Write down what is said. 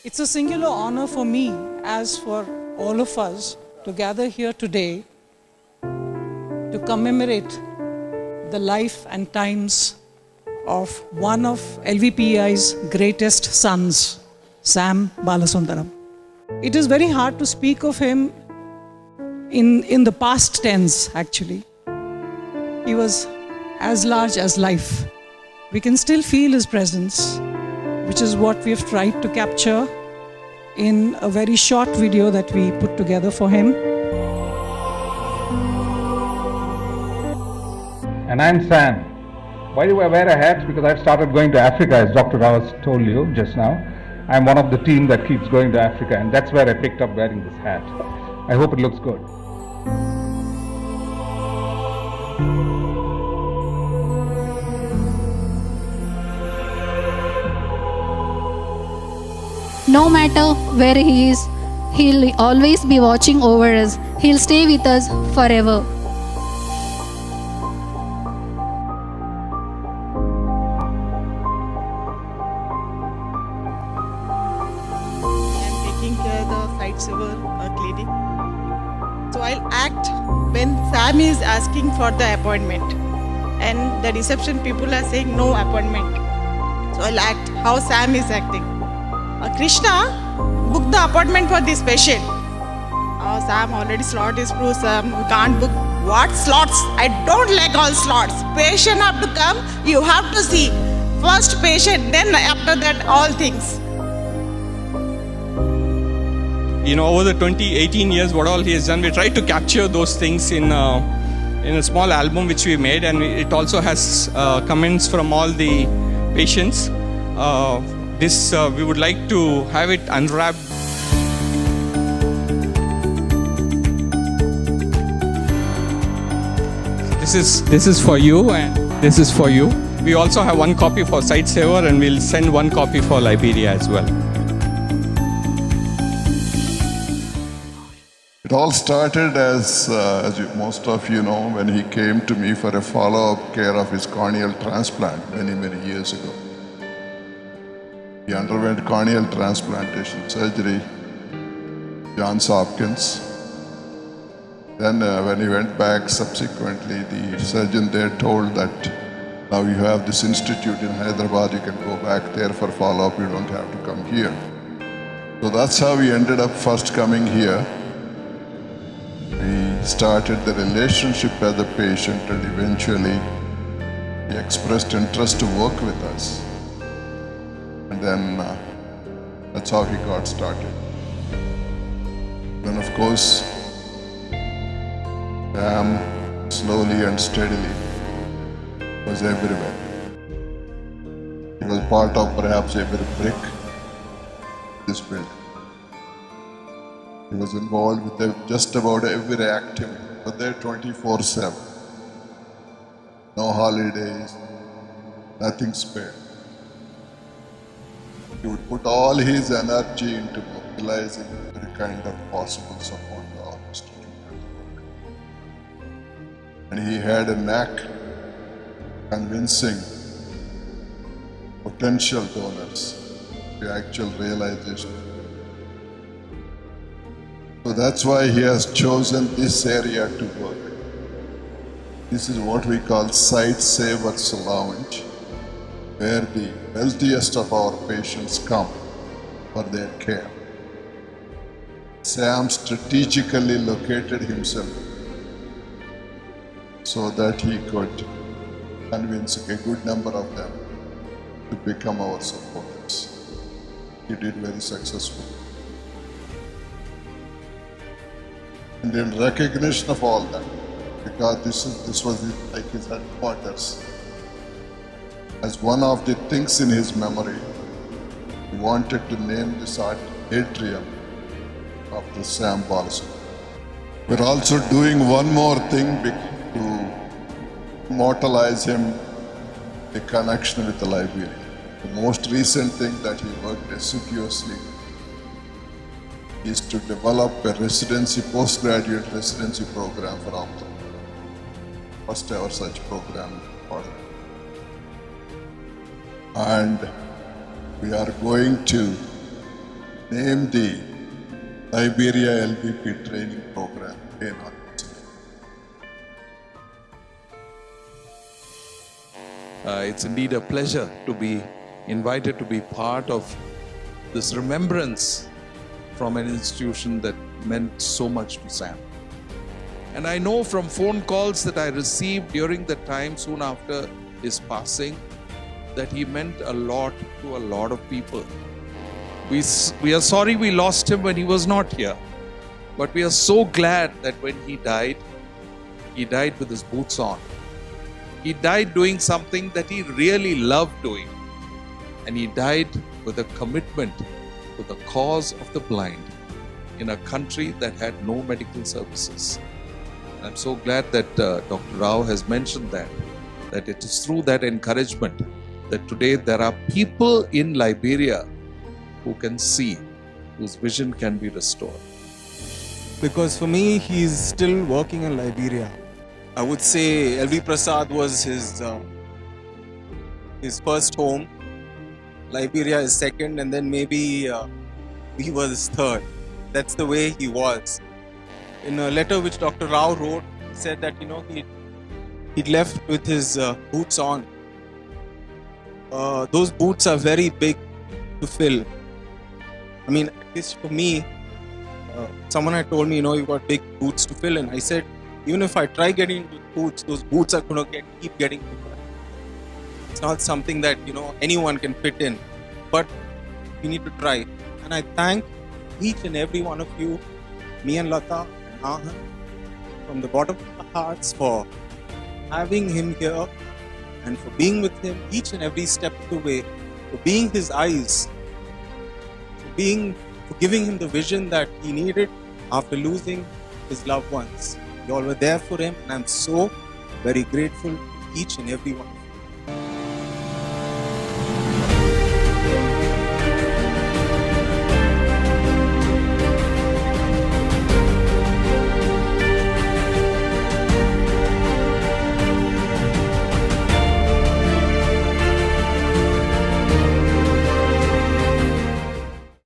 It's a singular honor for me, as for all of us, to gather here today to commemorate the life and times of one of LVPEI's greatest sons, Sam Balasundaram. It is very hard to speak of him in the past tense, actually. He was as large as life. We can still feel his presence, which is what we have tried to capture in a very short video that we put together for him. And I'm Sam. Why do I wear a hat? Because I've started going to Africa, as Dr. Rao told you just now. I'm one of the team that keeps going to Africa, and that's where I picked up wearing this hat. I hope it looks good. No matter where he is, he'll always be watching over us. He'll stay with us forever. I'm taking care of the site civil clinic. So I'll act when Sam is asking for the appointment and the reception people are saying no appointment. So I'll act how Sam is acting. Krishna, book the appointment for this patient. Sam, already slot is through, Sam. We can't book. What slots? I don't like all slots. Patient have to come, you have to see. First patient, then after that all things. Over the 18 years, what all he has done, we tried to capture those things in a small album which we made, and it also has comments from all the patients. We would like to have it unwrapped. This is for you, and this is for you. We also have one copy for Site Saver, and we'll send one copy for Liberia as well. It all started as most of you know, when he came to me for a follow-up care of his corneal transplant many years ago. He underwent corneal transplantation surgery, Johns Hopkins. Then when he went back subsequently, the surgeon there told that now you have this institute in Hyderabad, you can go back there for follow-up, you don't have to come here. So that's how we ended up first coming here. We started the relationship as a patient, and eventually he expressed interest to work with us. And then that's how he got started. Then of course, Sam slowly and steadily was everywhere. He was part of perhaps every brick this building. He was involved with just about every activity, but there 24/7. No holidays, nothing spared. He would put all his energy into mobilizing every kind of possible support to our institute. And he had a knack convincing potential donors to actual realization. So that's why he has chosen this area to work. This is what we call Site Savers Lounge, where the wealthiest of our patients come for their care. Sam strategically located himself so that he could convince a good number of them to become our supporters. He did very successfully. And in recognition of all that, because this was like his headquarters, as one of the things in his memory, he wanted to name this Atrium after Sam Balasundaram. We're also doing one more thing to immortalize him, the connection with the Liberia. The most recent thing that he worked assiduously is to develop a postgraduate residency program for ophthalmology. First ever such program. And we are going to named the Liberia LVP training program in Atrium. It's indeed a pleasure to be invited to be part of this remembrance from an institution that meant so much to Sam. And I know from phone calls that I received during the time soon after his passing that he meant a lot to a lot of people. We are sorry we lost him when he was not here, but we are so glad that when he died with his boots on. He died doing something that he really loved doing, and he died with a commitment to the cause of the blind in a country that had no medical services. I'm so glad that Dr. Rao has mentioned that it is through that encouragement that today there are people in Liberia who can see, whose vision can be restored. Because for me, he's still working in Liberia. I would say LV Prasad was his first home. Liberia is second, and then maybe he was third. That's the way he was. In a letter which Dr. Rao wrote, he said that he'd left with his boots on. Those boots are very big to fill. I mean, at least for me, someone had told me, you've got big boots to fill, and I said, even if I try getting into boots, those boots are going to keep getting bigger. It's not something that anyone can fit in, but we need to try. And I thank each and every one of you, me and Lata and Ahan, from the bottom of our hearts for having him here and for being with him each and every step of the way, for being his eyes, for giving him the vision that he needed after losing his loved ones. You all were there for him, and I'm so very grateful to each and every one of you.